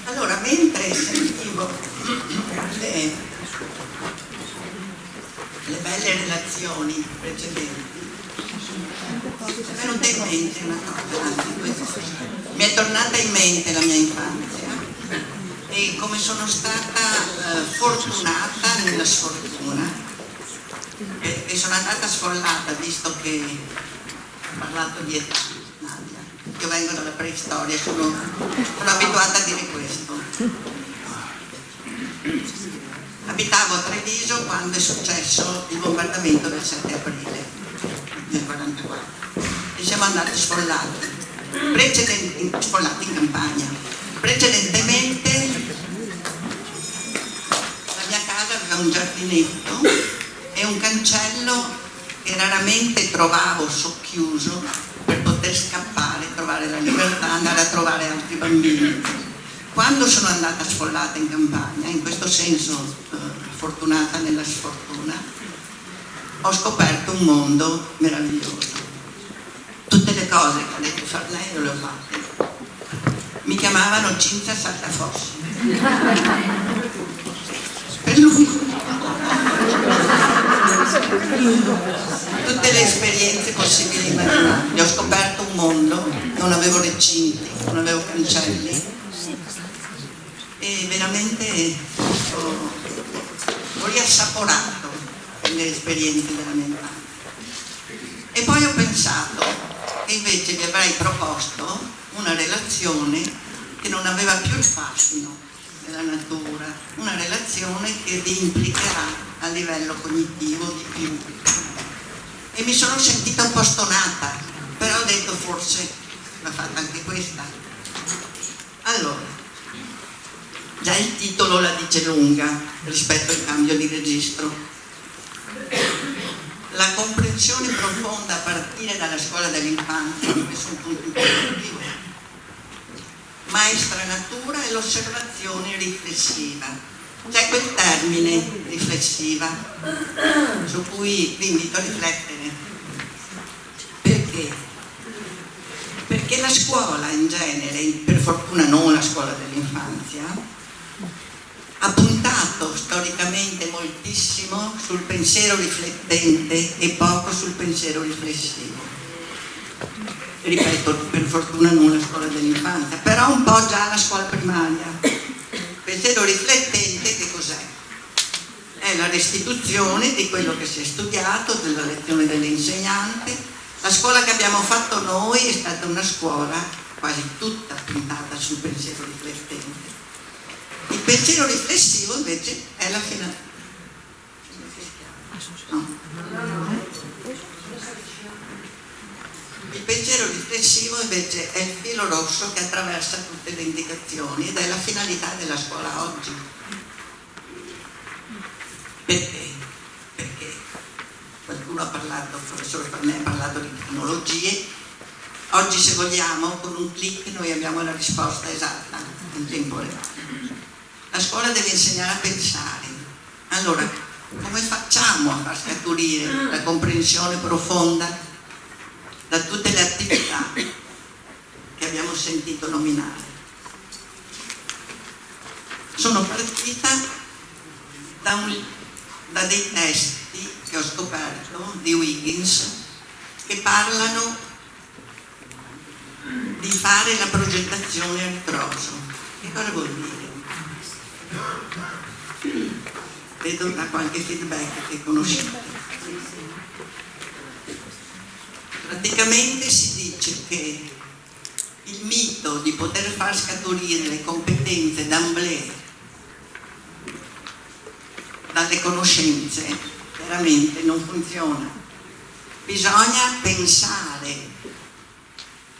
Allora, mentre sentivo le belle relazioni precedenti, mi è venuta in mente una cosa, mi è tornata in mente la mia infanzia e come sono stata fortunata nella sfortuna, e sono andata sfollata, visto che ho parlato di età, Nadia. Io vengo dalla preistoria, sono abituata a dire questo. Abitavo a Treviso quando è successo il bombardamento del 7 aprile del 1944 e siamo andati sfollati in campagna. Precedentemente la mia casa aveva un giardinetto e un cancello che raramente trovavo socchiuso per poter scappare, trovare la libertà, andare a trovare altri bambini. Quando sono andata sfollata in campagna, in questo senso fortunata nella sfortuna, ho scoperto un mondo meraviglioso. Tutte le cose che ha detto Farnello le ho fatte. Mi chiamavano Cinzia Saltafossi. Per lungo. Tutte le esperienze possibili e immaginabili. Ho scoperto un mondo, non avevo recinti, non avevo cancelli e veramente ho riassaporato le esperienze della mia infanzia. E poi ho pensato che invece vi avrei proposto una relazione che non aveva più il fascino della natura, una relazione che vi implicherà a livello cognitivo di più. E mi sono sentita un po' stonata, però ho detto forse va fatta anche questa. Allora, già il titolo la dice lunga rispetto al cambio di registro. La comprensione profonda a partire dalla scuola dell'infanzia, nessun punto interrogativo. Maestra natura e l'osservazione riflessiva. C'è quel termine riflessiva su cui vi invito a riflettere. Perché? Perché la scuola in genere, per fortuna non la scuola dell'infanzia, ha puntato storicamente moltissimo sul pensiero riflettente e poco sul pensiero riflessivo. Ripeto, per fortuna non la scuola dell'infanzia, però un po' già la scuola primaria. Pensiero riflettente che cos'è? È la restituzione di quello che si è studiato, della lezione dell'insegnante. La scuola che abbiamo fatto noi è stata una scuola quasi tutta puntata sul pensiero riflettente. Il pensiero riflessivo invece è la finalità. Il pensiero riflessivo invece è il filo rosso che attraversa tutte le indicazioni ed è la finalità della scuola oggi. Perché? Perché qualcuno ha parlato, il professore Farnello ha parlato di tecnologie. Oggi, se vogliamo, con un clic noi abbiamo la risposta esatta in tempo reale. La scuola deve insegnare a pensare. Allora, come facciamo a far scaturire la comprensione profonda da tutte le attività che abbiamo sentito nominare? Sono partita da dei testi che ho scoperto di Wiggins che parlano di fare la progettazione a ritroso. Che cosa vuol dire? Vedo da qualche feedback che conoscete. Praticamente si dice che il mito di poter far scaturire le competenze d'emblée dalle conoscenze veramente non funziona. Bisogna pensare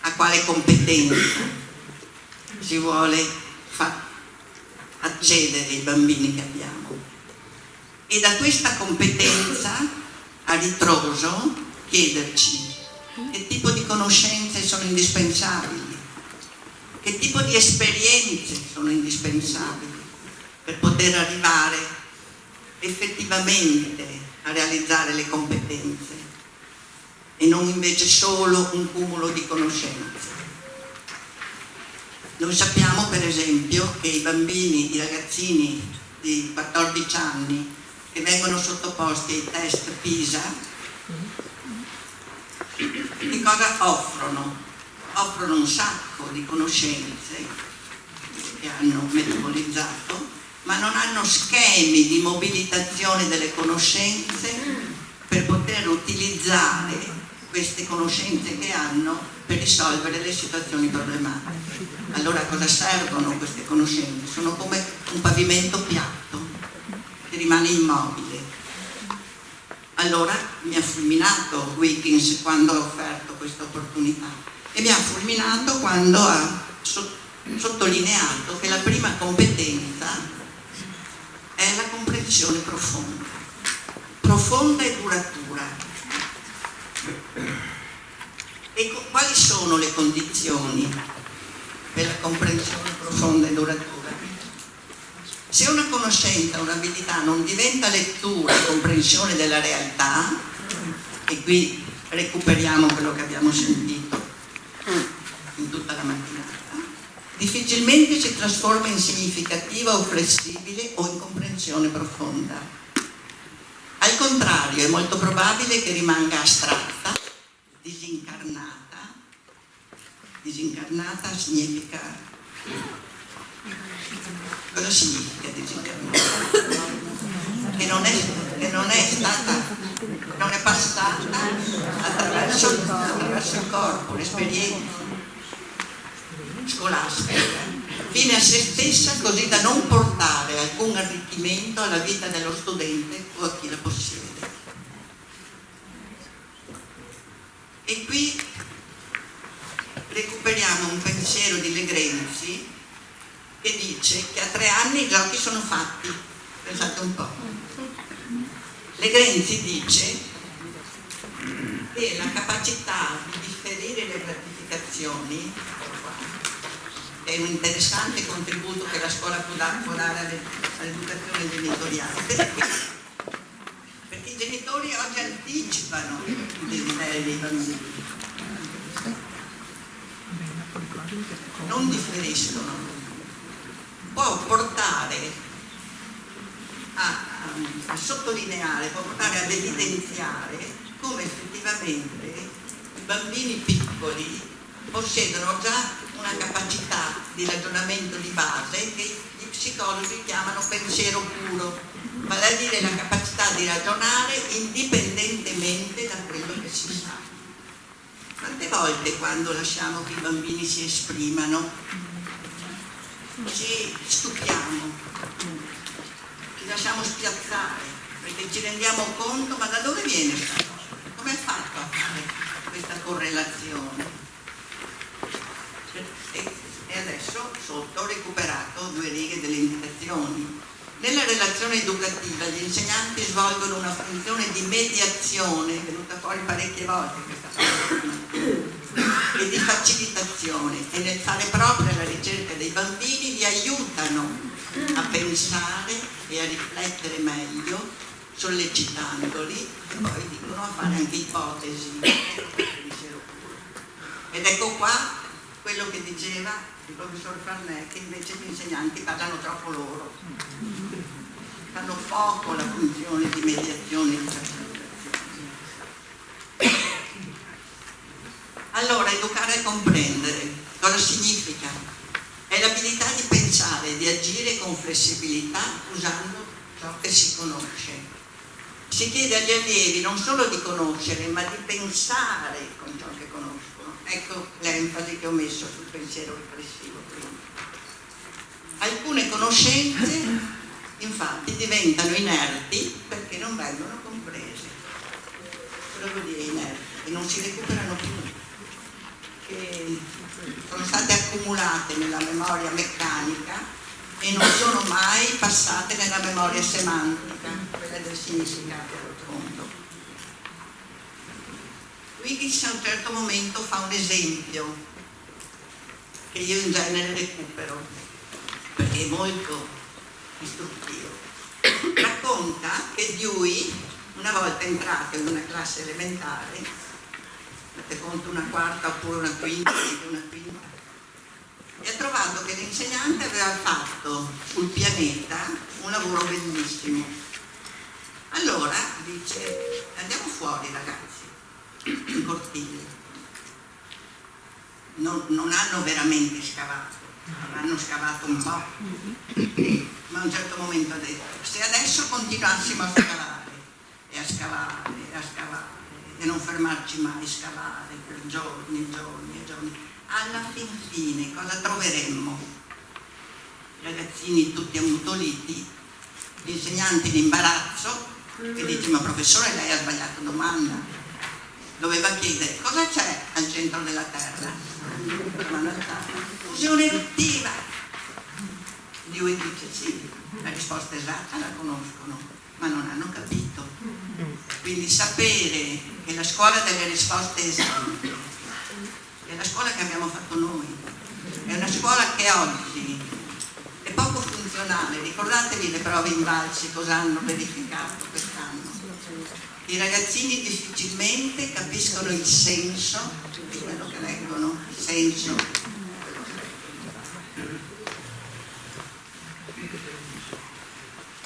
a quale competenza si vuole far accedere ai bambini che abbiamo e da questa competenza a ritroso chiederci che tipo di conoscenze sono indispensabili, che tipo di esperienze sono indispensabili per poter arrivare effettivamente a realizzare le competenze. e non invece solo un cumulo di conoscenze. Noi sappiamo per esempio che i bambini, i ragazzini di 14 anni che vengono sottoposti ai test PISA, che cosa offrono? Offrono un sacco di conoscenze che hanno metabolizzato, ma non hanno schemi di mobilitazione delle conoscenze per poter utilizzare queste conoscenze che hanno per risolvere le situazioni problematiche. Allora cosa servono queste conoscenze? Sono come un pavimento piatto che rimane immobile. Allora mi ha fulminato Wilkins quando ha offerto questa opportunità e mi ha fulminato quando ha sottolineato che la prima competenza è la comprensione profonda e duratura. E quali sono le condizioni per la comprensione profonda e duratura? Se una conoscenza, un'abilità non diventa lettura e comprensione della realtà, e qui recuperiamo quello che abbiamo sentito in tutta la mattinata, difficilmente si trasforma in significativa o flessibile o in comprensione profonda. Al contrario, è molto probabile che rimanga astratta, disincarnata. Disincarnata significa... Cosa significa disincarnata? Che non è passata attraverso il corpo, l'esperienza scolastica, fine a se stessa, così da non portare alcun arricchimento alla vita dello studente o a chi la possiede. E qui recuperiamo un pensiero di Legrenzi che dice che a 3 anni i giochi sono fatti. Pensate un po'. Legrenzi dice che la capacità di differire le gratificazioni è un interessante contributo che la scuola può dare all'educazione genitoriale. Perché i genitori oggi anticipano i desideri dei bambini, non differiscono. Può portare a sottolineare, può portare ad evidenziare come effettivamente i bambini piccoli possiedono già una capacità di ragionamento di base che gli psicologi chiamano pensiero puro, vale a dire la capacità di ragionare indipendentemente da quello che si sa. Quante volte quando lasciamo che i bambini si esprimano ci stupiamo, ci lasciamo spiazzare perché ci rendiamo conto, ma da dove viene questa cosa? Come è fatto a fare questa correlazione? E adesso sotto ho recuperato 2 righe delle indicazioni. Nella relazione educativa gli insegnanti svolgono una funzione di mediazione, è venuta fuori parecchie volte questa cosa, e di facilitazione, e nel fare propria la ricerca dei bambini li aiutano a pensare e a riflettere meglio, sollecitandoli e poi dicono a fare anche ipotesi. Ed ecco qua quello che diceva il professor Farnè, che invece gli insegnanti parlano troppo loro, fanno poco la funzione di mediazione e di facilitazione. Allora, educare e comprendere cosa significa? È l'abilità di pensare e di agire con flessibilità usando ciò che si conosce. Si chiede agli allievi non solo di conoscere, ma di pensare con ciò che conoscono. Ecco l'enfasi che ho messo sul pensiero riflessivo prima. Alcune conoscenze, infatti, diventano inerti perché non vengono comprese. Cosa vuol dire inerti? E non si recuperano più. Che sono state accumulate nella memoria meccanica e non sono mai passate nella memoria semantica, quella del significato profondo. Wilkins a un certo momento fa un esempio che io in genere recupero perché è molto istruttivo. Racconta che Dewey, una volta entrato in una classe elementare, conto una quarta oppure una quinta, e ha trovato che l'insegnante aveva fatto sul pianeta un lavoro bellissimo. Allora dice: andiamo fuori ragazzi, in cortile. Non hanno veramente scavato, avranno scavato un po', ma a un certo momento ha detto: se adesso continuassimo a scavare e a scavare e a scavare e non fermarci mai, scavare per giorni e giorni e giorni, alla fin fine cosa troveremmo? I ragazzini tutti ammutoliti, l'insegnante in imbarazzo che dice: ma professore, lei ha sbagliato domanda, doveva chiedere cosa c'è al centro della terra. Fusione eruttiva. Lui dice: sì, la risposta esatta la conoscono, ma non hanno capito. Quindi sapere che la scuola delle risposte esatte è la scuola che abbiamo fatto noi, è una scuola che oggi è poco funzionale. Ricordatevi le prove Invalsi cosa hanno verificato quest'anno. I ragazzini difficilmente capiscono il senso di quello che leggono, il senso.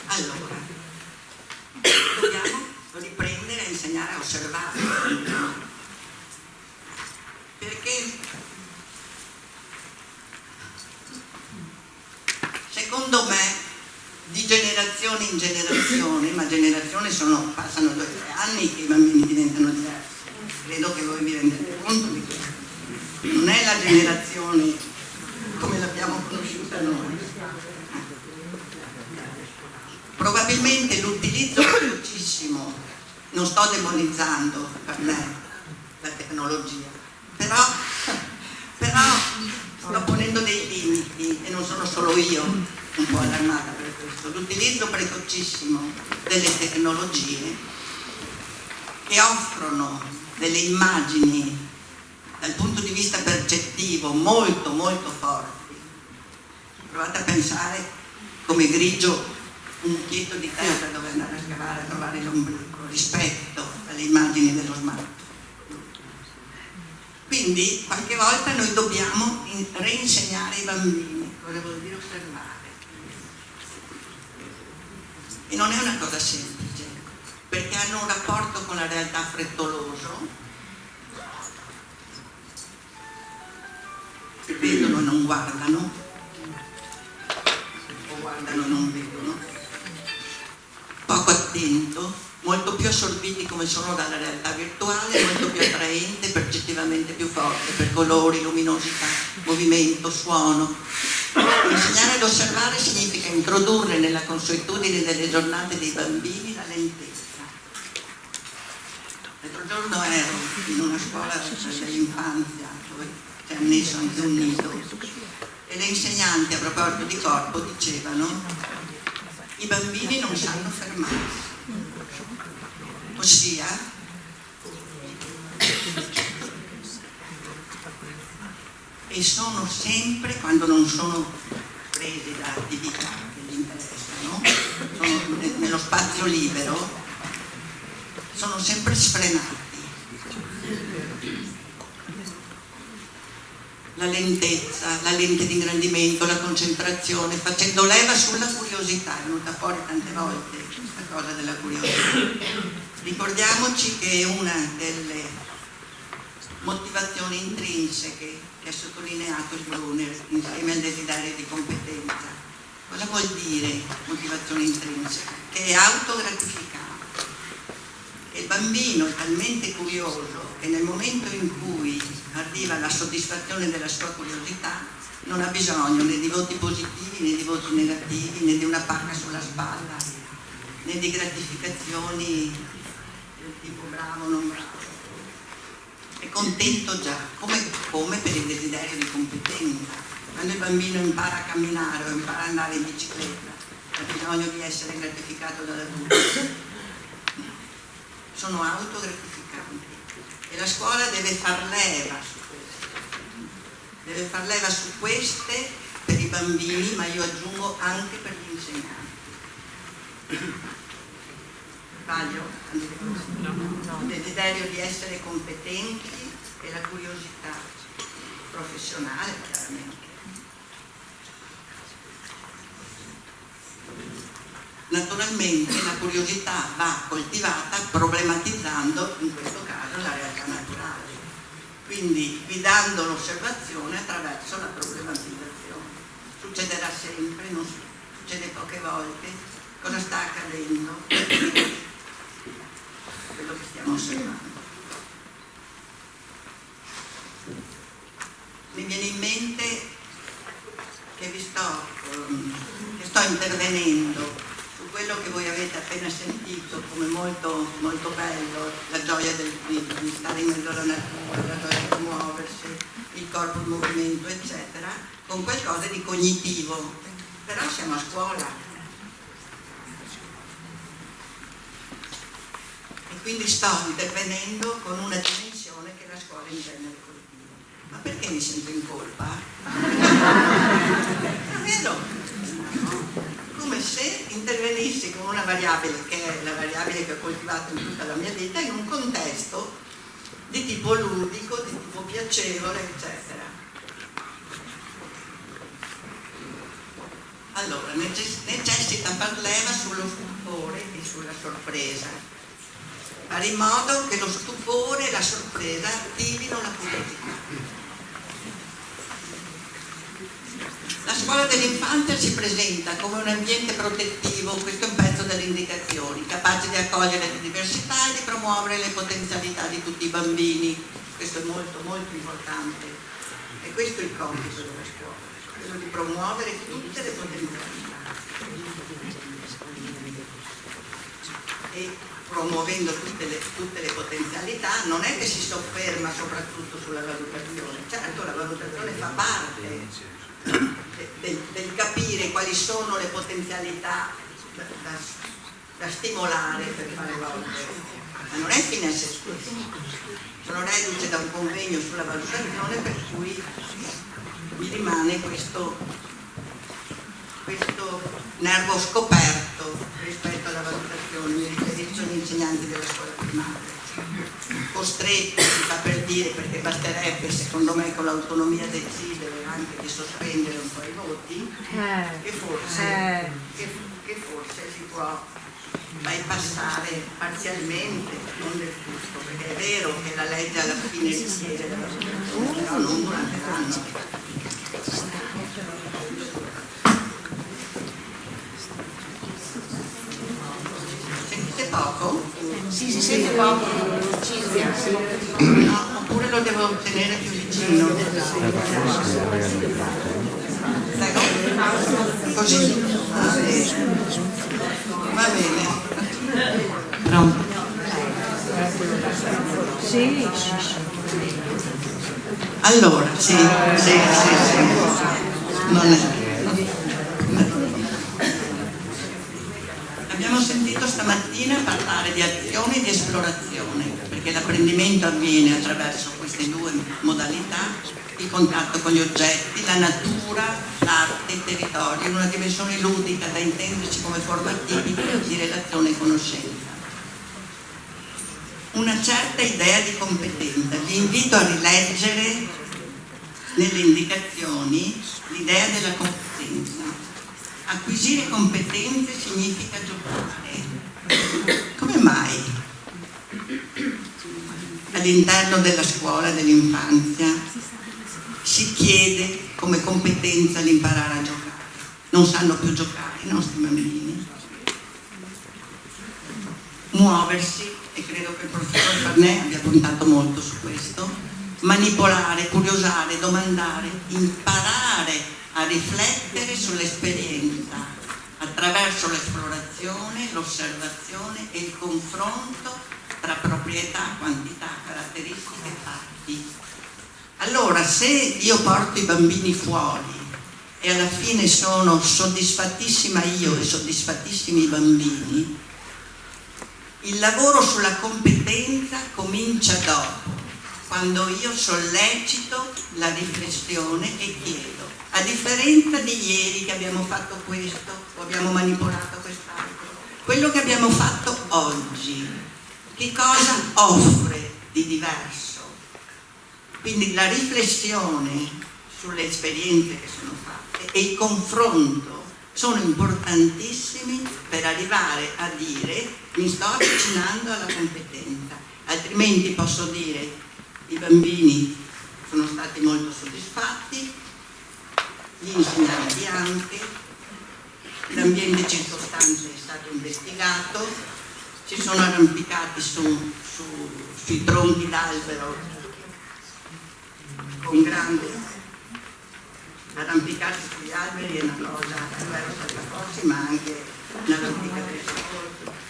Allora, dobbiamo riprendere a insegnare a osservare, perché secondo me di generazione in generazione, ma passano 2 o 3 anni che i bambini diventano diversi. Credo che voi vi rendete conto di questo. Non è la generazione come l'abbiamo conosciuta noi. Probabilmente l'utilizzo velocissimo, non sto demonizzando per me la tecnologia, però sto ponendo dei limiti, e non sono solo io un po' allarmata per questo. L'utilizzo precocissimo delle tecnologie che offrono delle immagini dal punto di vista percettivo molto molto forti. Provate a pensare come grigio un mucchietto di terra dove andare a scavare a trovare l'ombrico rispetto alle immagini dello smartphone. Quindi qualche volta noi dobbiamo reinsegnare ai bambini cosa vuol dire osservare. E non è una cosa semplice, perché hanno un rapporto con la realtà frettoloso, vedono e non guardano, o guardano e non vedono, poco attento, molto più assorbiti come sono dalla realtà virtuale, molto più attraente, percettivamente più forte per colori, luminosità, movimento, suono. Insegnare ad osservare significa introdurre nella consuetudine delle giornate dei bambini la lentezza. L'altro giorno ero in una scuola dell'infanzia dove c'è annesso anche un nido e le insegnanti a proposito di corpo dicevano: i bambini non sanno fermarsi, ossia e sono sempre, quando non sono presi da attività che gli interessano, sono nello spazio libero, sono sempre sfrenati. La lentezza, la lente di ingrandimento, la concentrazione, facendo leva sulla curiosità. È venuta fuori tante volte questa cosa della curiosità. Ricordiamoci che una delle motivazioni intrinseche che ha sottolineato Brunner insieme al desiderio di competenza. Cosa vuol dire motivazione intrinseca? Che è autogratificante. E il bambino è talmente curioso che nel momento in cui arriva la soddisfazione della sua curiosità non ha bisogno né di voti positivi né di voti negativi né di una pacca sulla spalla né di gratificazioni del tipo bravo o non bravo. È contento già, come per il desiderio di competenza. Quando il bambino impara a camminare o impara ad andare in bicicletta, ha bisogno di essere gratificato dall'adulto. Sono autogratificanti e la scuola deve far leva su queste. Deve far leva su queste per i bambini, ma io aggiungo anche per gli insegnanti. Sbaglio? No. Il desiderio di essere competenti e la curiosità professionale, chiaramente. Naturalmente la curiosità va coltivata problematizzando, in questo caso, la realtà naturale, quindi guidando l'osservazione attraverso la problematizzazione. Succederà sempre, non succede poche volte. Cosa sta accadendo? Quello che stiamo osservando. Mi viene in mente che sto intervenendo su quello che voi avete appena sentito come molto, molto bello, la gioia di stare in mezzo alla natura, la gioia di muoversi, il corpo in movimento, eccetera, con qualcosa di cognitivo. Però siamo a scuola. E quindi sto intervenendo con una dimensione che la scuola in genere coltiva. Ma perché mi sento in colpa? È vero? Come se intervenissi con una variabile che è la variabile che ho coltivato in tutta la mia vita in un contesto di tipo ludico, di tipo piacevole, eccetera. Allora, necessita far leva sullo stupore e sulla sorpresa, fare in modo che lo stupore e la sorpresa attivino la curiosità. La scuola dell'infanzia si presenta come un ambiente protettivo, questo è un pezzo delle indicazioni, capace di accogliere le diversità e di promuovere le potenzialità di tutti i bambini. Questo è molto, molto importante. E questo è il compito della scuola, quello di promuovere tutte le potenzialità. E promuovendo tutte le potenzialità non è che si sofferma soprattutto sulla valutazione. Certo, la valutazione fa parte del capire quali sono le potenzialità da stimolare per fare evolvere, ma non è fine a se stesso. Sono reduce da un convegno sulla valutazione per cui mi rimane questo nervo scoperto rispetto alla valutazione. Mi riferisco agli insegnanti della scuola primaria, costretti, si fa per dire, perché basterebbe secondo me con l'autonomia decidere anche di sospendere un po' i voti, che forse si può bypassare parzialmente, non del tutto, perché è vero che la legge alla fine richiede la valutazione, però non durante l'anno. Sentite poco? Sì, si sente poco. No, oppure lo devo tenere più vicino. Prego. Così. Va bene. Pronto? Sì. Allora, sì. Non è. Abbiamo sentito stamattina parlare di azione e di esplorazione, perché l'apprendimento avviene attraverso queste due modalità, il contatto con gli oggetti, la natura, l'arte, il territorio, in una dimensione ludica da intenderci come forma tipica di relazione e conoscenza. Una certa idea di competenza. Vi invito a rileggere nelle indicazioni l'idea della competenza. Acquisire competenze significa giocare. Come mai all'interno della scuola dell'infanzia si chiede come competenza l'imparare a giocare? Non sanno più giocare i nostri bambini. Muoversi, e credo che il professor Farnè abbia puntato molto su questo, manipolare, curiosare, domandare, imparare a riflettere sull'esperienza attraverso l'esplorazione, l'osservazione e il confronto tra proprietà, quantità, caratteristiche e fatti. Allora, se io porto i bambini fuori e alla fine sono soddisfattissima io e soddisfattissimi i bambini, il lavoro sulla competenza comincia dopo, quando io sollecito la riflessione e chiedo, a differenza di ieri che abbiamo fatto questo o abbiamo manipolato quest'altro, quello che abbiamo fatto oggi, che cosa offre di diverso? Quindi la riflessione sulle esperienze che sono fatte e il confronto sono importantissimi per arrivare a dire mi sto avvicinando alla competenza, altrimenti posso dire i bambini sono stati molto soddisfatti, gli insegnanti anche, l'ambiente circostante è stato investigato, si sono arrampicati sui tronchi d'albero con grande arrampicarsi sugli alberi è una cosa diversa ma anche l'arrampicatrice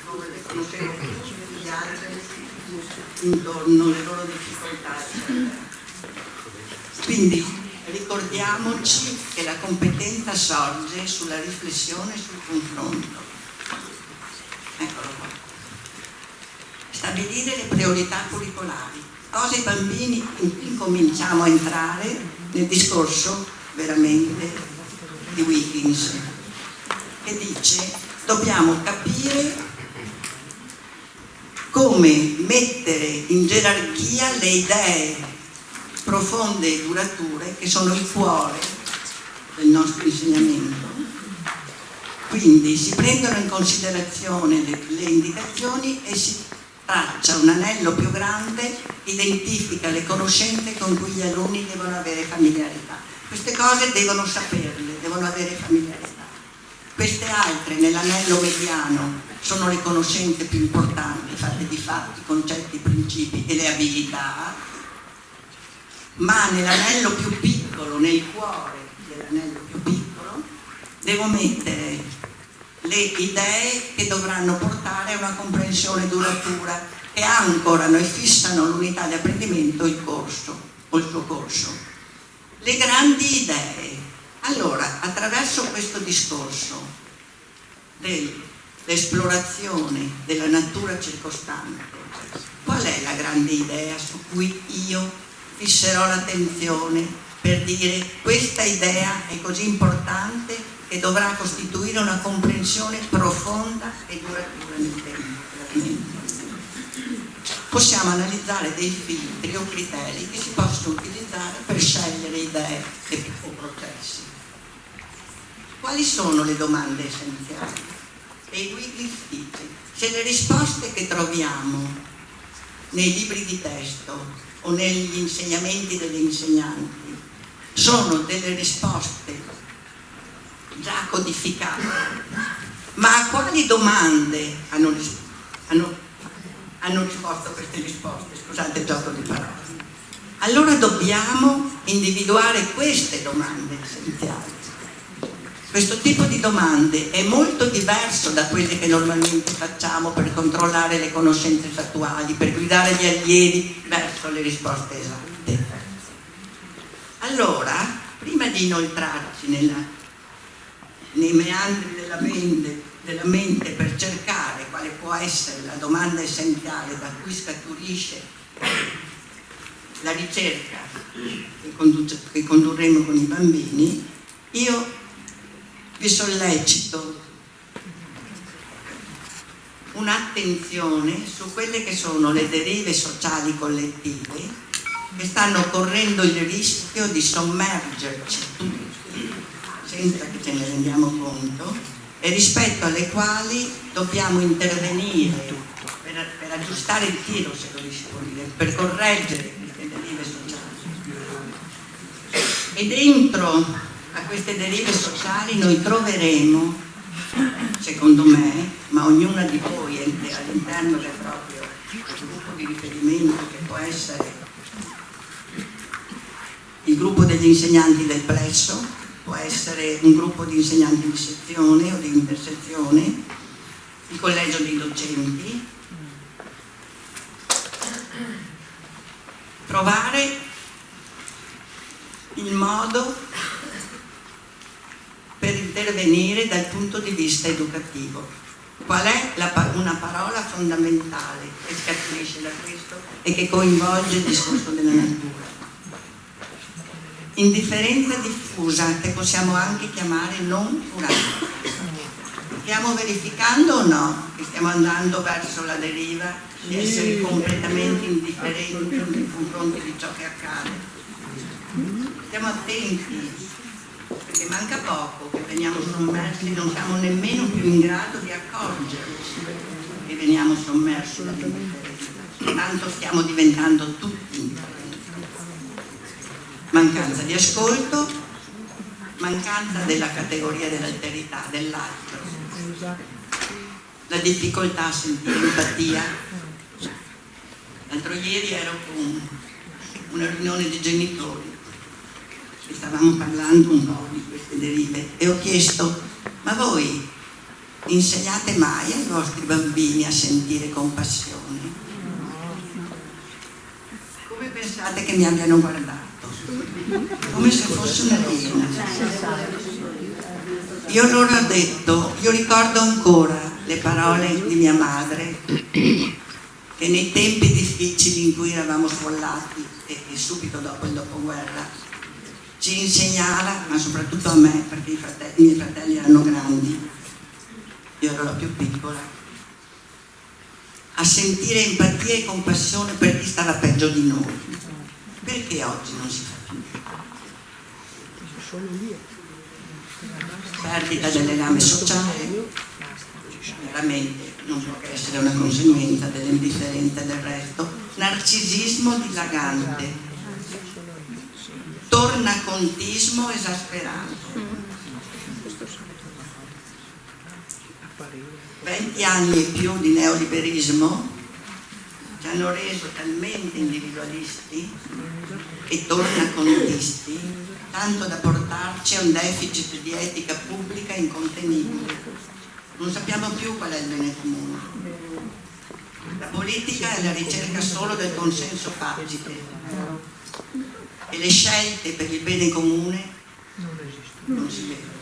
dove le conoscevo gli alberi intorno, le loro difficoltà. Quindi ricordiamoci che la competenza sorge sulla riflessione e sul confronto. Eccolo qua. Stabilire le priorità curricolari. Cosa i bambini incominciamo a entrare nel discorso veramente di Wiggins, che dice dobbiamo capire come mettere in gerarchia le idee profonde e durature che sono il cuore del nostro insegnamento. Quindi si prendono in considerazione le indicazioni e si traccia un anello più grande, identifica le conoscenze con cui gli alunni devono avere familiarità. Queste cose devono saperle, devono avere familiarità. Queste altre nell'anello mediano sono le conoscenze più importanti, fatte di fatti, concetti, principi e le abilità, ma nell'anello più piccolo, nel cuore dell'anello più piccolo, devo mettere le idee che dovranno portare a una comprensione duratura, che ancorano e fissano l'unità di apprendimento, il corso o il suo corso. Le grandi idee. Allora, attraverso questo discorso dell'esplorazione della natura circostante, qual è la grande idea su cui io fisserò l'attenzione per dire questa idea è così importante che dovrà costituire una comprensione profonda e duratura nel tempo? Possiamo analizzare dei filtri o criteri che si possono utilizzare per scegliere idee o processi. Quali sono le domande essenziali? E Wiggins dice, se le risposte che troviamo nei libri di testo o negli insegnamenti degli insegnanti sono delle risposte già codificate, ma a quali domande hanno risposto queste risposte? Scusate il gioco di parole. Allora dobbiamo individuare queste domande essenziali. Questo tipo di domande è molto diverso da quelle che normalmente facciamo per controllare le conoscenze fattuali, per guidare gli allievi verso le risposte esatte. Allora, prima di inoltrarci nei meandri della mente per cercare quale può essere la domanda essenziale da cui scaturisce la ricerca che condurremo con i bambini, io vi sollecito un'attenzione su quelle che sono le derive sociali collettive che stanno correndo il rischio di sommergerci tutti senza che ce ne rendiamo conto e rispetto alle quali dobbiamo intervenire per aggiustare il tiro, se lo riesco a dire, per correggere queste derive sociali. E dentro a queste derive sociali noi troveremo, secondo me, ma ognuna di voi è all'interno del proprio gruppo di riferimento, che può essere il gruppo degli insegnanti del plesso, può essere un gruppo di insegnanti di sezione o di intersezione, il collegio dei docenti, trovare il modo per intervenire dal punto di vista educativo. Qual è una parola fondamentale che scaturisce da questo e che coinvolge il discorso della natura? Indifferenza diffusa, che possiamo anche chiamare non curata. Stiamo verificando o no che stiamo andando verso la deriva di essere completamente indifferenti nei confronti di ciò che accade. Stiamo attenti, perché manca poco che veniamo sommersi, non siamo nemmeno più in grado di accorgerci che veniamo sommersi dall'indifferenza, tanto stiamo diventando tutti indifferenti. Mancanza di ascolto, mancanza della categoria dell'alterità, dell'altro, la difficoltà a sentire empatia. L'altro ieri ero con una riunione di genitori e stavamo parlando un po' di queste derive e ho chiesto: ma voi insegnate mai ai vostri bambini a sentire compassione? Come pensate che mi abbiano guardato? Come se fosse una pena. Io loro ho detto, io ricordo ancora le parole di mia madre che nei tempi difficili in cui eravamo sfollati e subito dopo il dopoguerra ci insegnava, ma soprattutto a me, perché i miei fratelli erano grandi, io ero la più piccola, a sentire empatia e compassione per chi stava peggio di noi. Perché oggi non si fa più? Perdita del legame sociale, chiaramente non può che essere una conseguenza dell'indifferenza del resto, narcisismo dilagante, tornacontismo esasperante. 20 anni e più di neoliberismo ci hanno reso talmente individualisti e tornacontisti, tanto da portarci a un deficit di etica pubblica incontenibile. Non sappiamo più qual è il bene comune. La politica è la ricerca solo del consenso facile e le scelte per il bene comune non si vedono.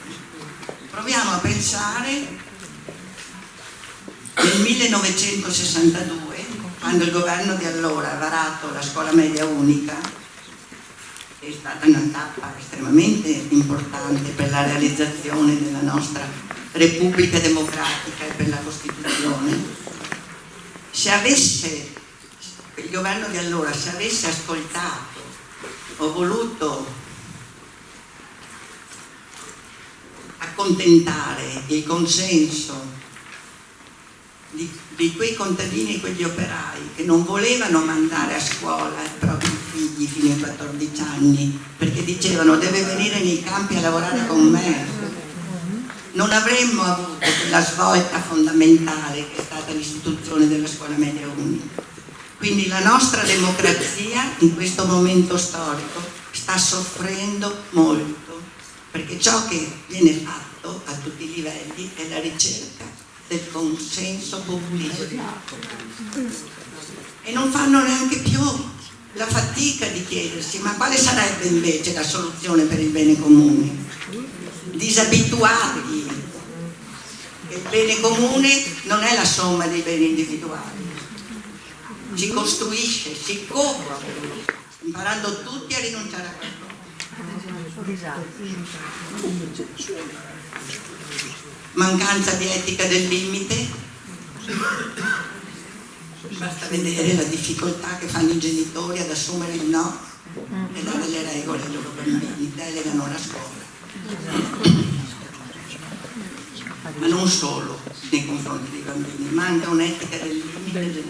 Proviamo a pensare nel 1962, quando il governo di allora ha varato la scuola media unica, che è stata una tappa estremamente importante per la realizzazione della nostra Repubblica Democratica e per la Costituzione. Se avesse, il governo di allora, se avesse ascoltato o voluto accontentare il consenso di quei contadini e quegli operai che non volevano mandare a scuola i propri figli fino ai 14 anni perché dicevano deve venire nei campi a lavorare con me, non avremmo avuto quella svolta fondamentale che è stata l'istituzione della scuola media unica. Quindi la nostra democrazia in questo momento storico sta soffrendo molto, perché ciò che viene fatto a tutti i livelli è la ricerca del consenso populistico e non fanno neanche più la fatica di chiedersi ma quale sarebbe invece la soluzione per il bene comune, disabituati che il bene comune non è la somma dei beni individuali, si costruisce, si copre, imparando tutti a rinunciare a qualcosa. Mancanza di etica del limite, basta vedere la difficoltà che fanno i genitori ad assumere il no e dare le regole ai loro bambini, delegano la scuola. Ma non solo nei confronti dei bambini, manca un'etica del limite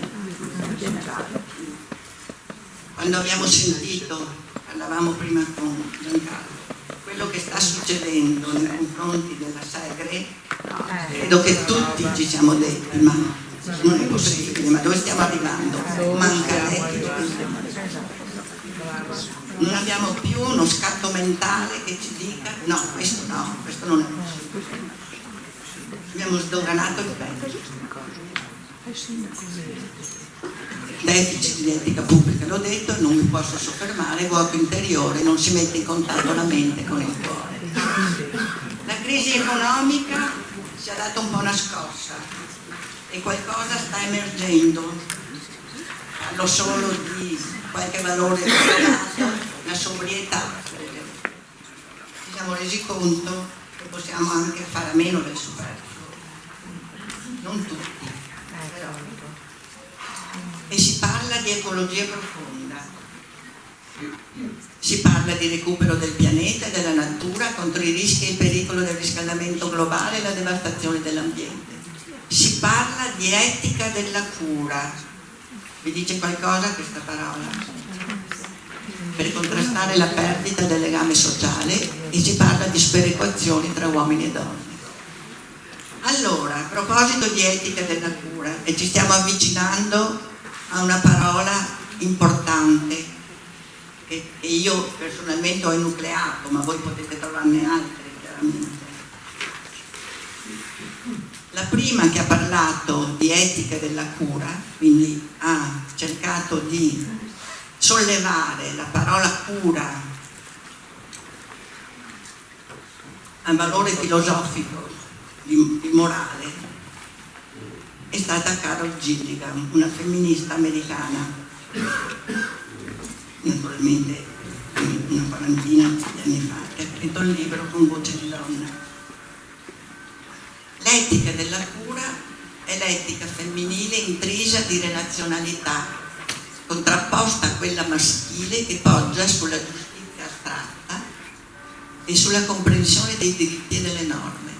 generale. Quando abbiamo sentito, parlavamo prima con Giancarlo, quello che sta succedendo nei confronti della Segre, credo che tutti ci siamo detti ma non è possibile, ma dove stiamo arrivando? Manca l'etica. Non abbiamo più uno scatto mentale che ci dica no, questo non è possibile. Abbiamo sdoganato il peggio. Deficit di etica pubblica, l'ho detto, non mi posso soffermare, vuoto interiore, non si mette in contatto la mente con il cuore. La crisi economica ci ha dato un po' una scossa e qualcosa sta emergendo. Parlo solo di qualche valore elevato, la sobrietà. Ci siamo resi conto che possiamo anche fare a meno del superfluo. Non tutti, però e si parla di ecologia profonda. Si parla di recupero del pianeta e della natura contro i rischi e il pericolo del riscaldamento globale e la devastazione dell'ambiente. Si parla di etica della cura. Vi dice qualcosa questa parola? Per contrastare la perdita del legame sociale, e si parla di sperequazioni tra uomini e donne. Allora, a proposito di etica della cura, e ci stiamo avvicinando a una parola importante che io personalmente ho enucleato, ma voi potete trovarne altre chiaramente. La prima che ha parlato di etica della cura, quindi ha cercato di sollevare la parola cura a valore filosofico, di morale, è stata Carol Gilligan, una femminista americana, naturalmente una quarantina di anni fa, che ha scritto il libro Con voce di donna. L'etica della cura è l'etica femminile intrisa di relazionalità, contrapposta a quella maschile che poggia sulla giustizia astratta e sulla comprensione dei diritti e delle norme.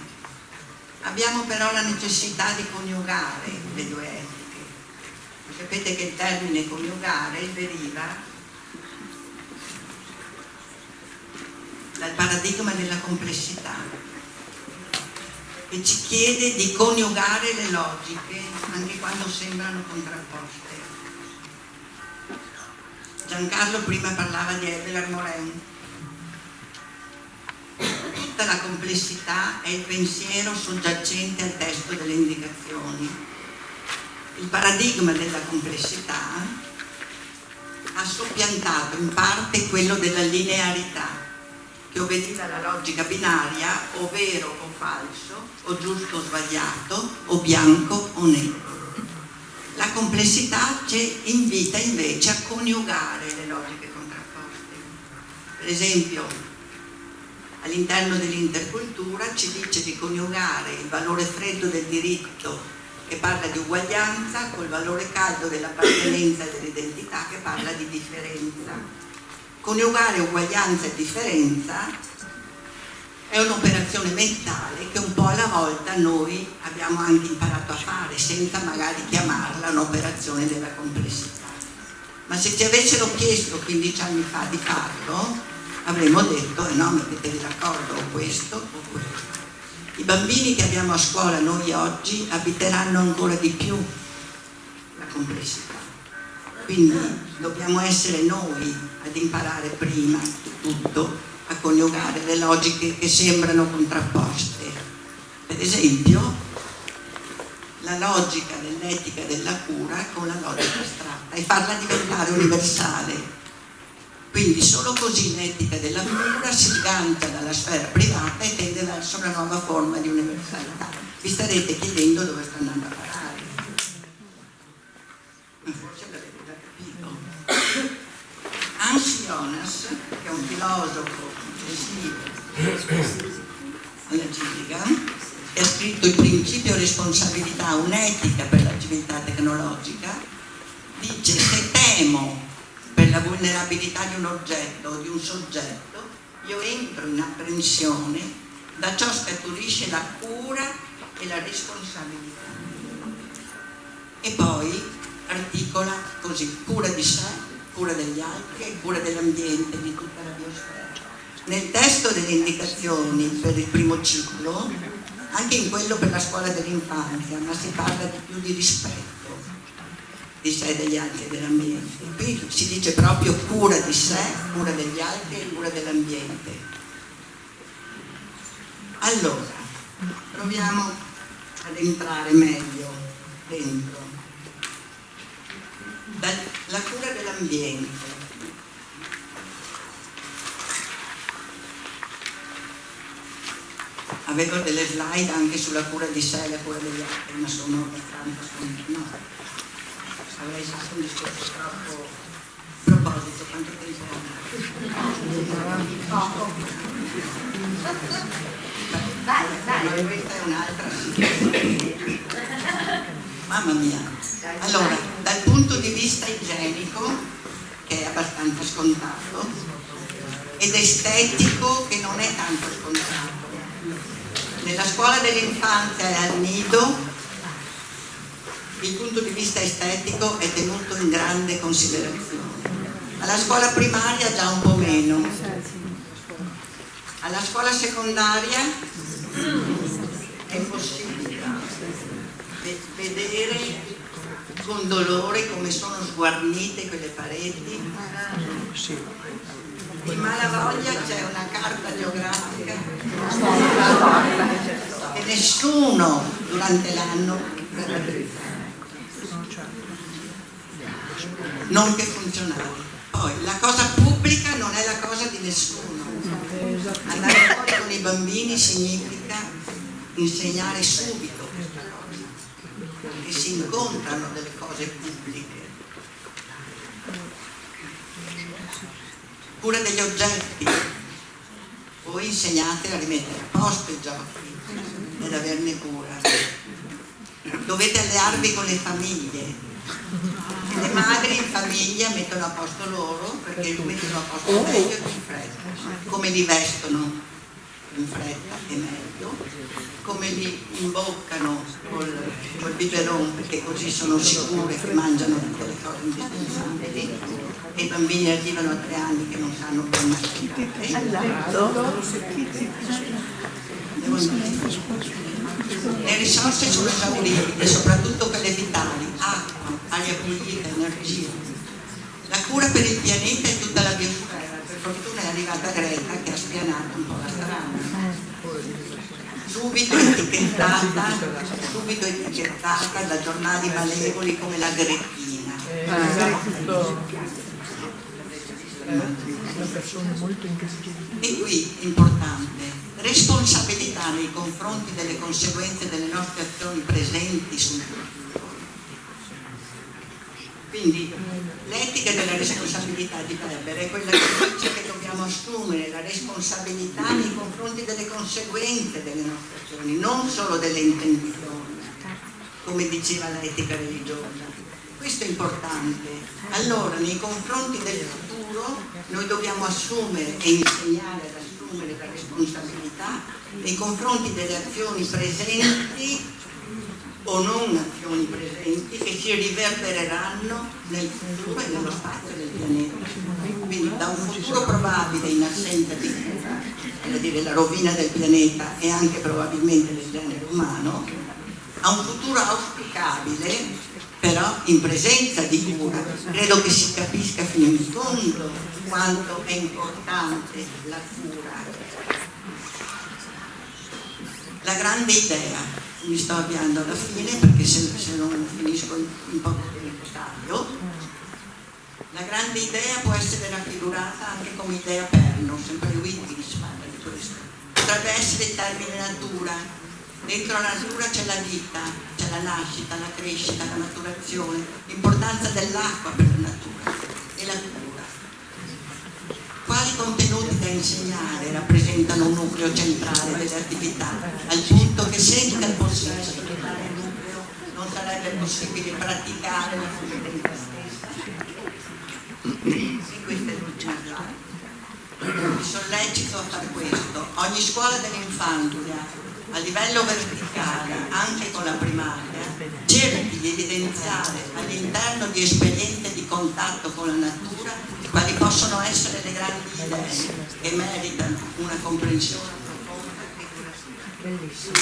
Abbiamo però la necessità di coniugare le due etiche. Sapete che il termine coniugare deriva dal paradigma della complessità e ci chiede di coniugare le logiche anche quando sembrano contrapposte. Giancarlo prima parlava di Edgar Morin. Tutta la complessità è il pensiero soggiacente al testo delle indicazioni. Il paradigma della complessità ha soppiantato in parte quello della linearità, che obbediva alla logica binaria, o vero o falso, o giusto o sbagliato, o bianco o nero. La complessità ci invita invece a coniugare le logiche contrapposte. Per esempio, all'interno dell'intercultura ci dice di coniugare il valore freddo del diritto, che parla di uguaglianza, col valore caldo dell'appartenenza e dell'identità, che parla di differenza. Coniugare uguaglianza e differenza è un'operazione mentale che un po' alla volta noi abbiamo anche imparato a fare, senza magari chiamarla un'operazione della complessità. Ma se ci avessero chiesto 15 anni fa di farlo, avremmo detto, no, mettetevi d'accordo, o questo o questo. I bambini che abbiamo a scuola noi oggi abiteranno ancora di più la complessità. Quindi dobbiamo essere noi ad imparare prima di tutto a coniugare le logiche che sembrano contrapposte. Per esempio, la logica dell'etica della cura con la logica astratta e farla diventare universale. Quindi solo così l'etica della cura si sgancia dalla sfera privata e tende verso una nuova forma di universalità. Vi starete chiedendo dove sta andando a parare. Ma forse l'avete già capito. Hans Jonas, che è un filosofo successivo alla Gilligan, che ha scritto Il principio responsabilità, un'etica per la civiltà tecnologica, dice: se temo per la vulnerabilità di un oggetto o di un soggetto, io entro in apprensione, da ciò scaturisce la cura e la responsabilità. E poi articola così: cura di sé, cura degli altri e cura dell'ambiente, di tutta la biosfera. Nel testo delle indicazioni per il primo ciclo, anche in quello per la scuola dell'infanzia, ma si parla di più di rispetto di sé, degli altri e dell'ambiente. Qui si dice proprio cura di sé, cura degli altri e cura dell'ambiente. Allora, proviamo ad entrare meglio dentro. La cura dell'ambiente. Avevo delle slide anche sulla cura di sé e la cura degli altri, ma sono abbastanza no. Avrei fatto un discorso troppo. A proposito, quanto tempo è? Dai. Questa è un'altra. Mamma mia. Allora, Dal punto di vista igienico, che è abbastanza scontato, ed estetico, che non è tanto scontato. Nella scuola dell'infanzia e al nido il punto di vista estetico è tenuto in grande considerazione. Alla scuola primaria già un po' meno. Alla scuola secondaria è possibile vedere con dolore come sono sguarnite quelle pareti. In Malavoglia c'è una carta geografica che nessuno durante l'anno non che funzionali. Poi la cosa pubblica non è la cosa di nessuno. Andare fuori con i bambini significa insegnare subito questa cosa, che si incontrano delle cose pubbliche. Cura degli oggetti. Voi insegnate a rimettere a posto i giochi ed averne cura. Dovete allearvi con le famiglie. Le madri in famiglia mettono a posto loro, perché li mettono a posto meglio e più in fretta. Come li vestono in fretta e meglio, come li imboccano col biberon, perché così sono sicure che mangiano tutte le cose indispensabili, e i bambini arrivano a 3 anni che non sanno più masticare. Le risorse sono esaurite, soprattutto quelle vitali: acqua, aria pulita, energia. La cura per il pianeta e tutta la biosfera. Per fortuna è arrivata Greta che ha spianato un po' la strada. Subito etichettata da giornali malevoli come la Gretina. E qui, importante, responsabilità nei confronti delle conseguenze delle nostre azioni presenti sul futuro. Quindi l'etica della responsabilità di Weber è quella che dice che dobbiamo assumere la responsabilità nei confronti delle conseguenze delle nostre azioni, non solo delle intenzioni, come diceva l'etica religiosa. Questo è importante. Allora, nei confronti del futuro noi dobbiamo assumere e insegnare ad assumere la responsabilità nei confronti delle azioni presenti o non azioni presenti che si riverbereranno nel futuro e nello spazio del pianeta. Quindi da un futuro probabile in assenza di cura, vale a dire la rovina del pianeta e anche probabilmente del genere umano, a un futuro auspicabile però in presenza di cura. Credo che si capisca fino in fondo quanto è importante la cura. La grande idea, mi sto avviando alla fine perché se non finisco in poco tempo, la grande idea può essere raffigurata anche come idea perno, sempre Wittgenstein di questo. Potrebbe essere il termine natura. Dentro la natura c'è la vita, c'è la nascita, la crescita, la maturazione, l'importanza dell'acqua per la natura e la cura. Quali contenuti da insegnare rappresentano un nucleo centrale delle attività, al punto che senza il possesso di tale nucleo non sarebbe possibile praticare la competenza stessa? E questa è l'ultima slide. Vi sollecito a fare questo. Ogni scuola dell'infanzia a livello verticale, anche con la primaria, cerchi di evidenziare all'interno di esperienze di contatto con la natura quali possono essere le grandi idee che meritano una comprensione profonda e curativa. Bellissimo.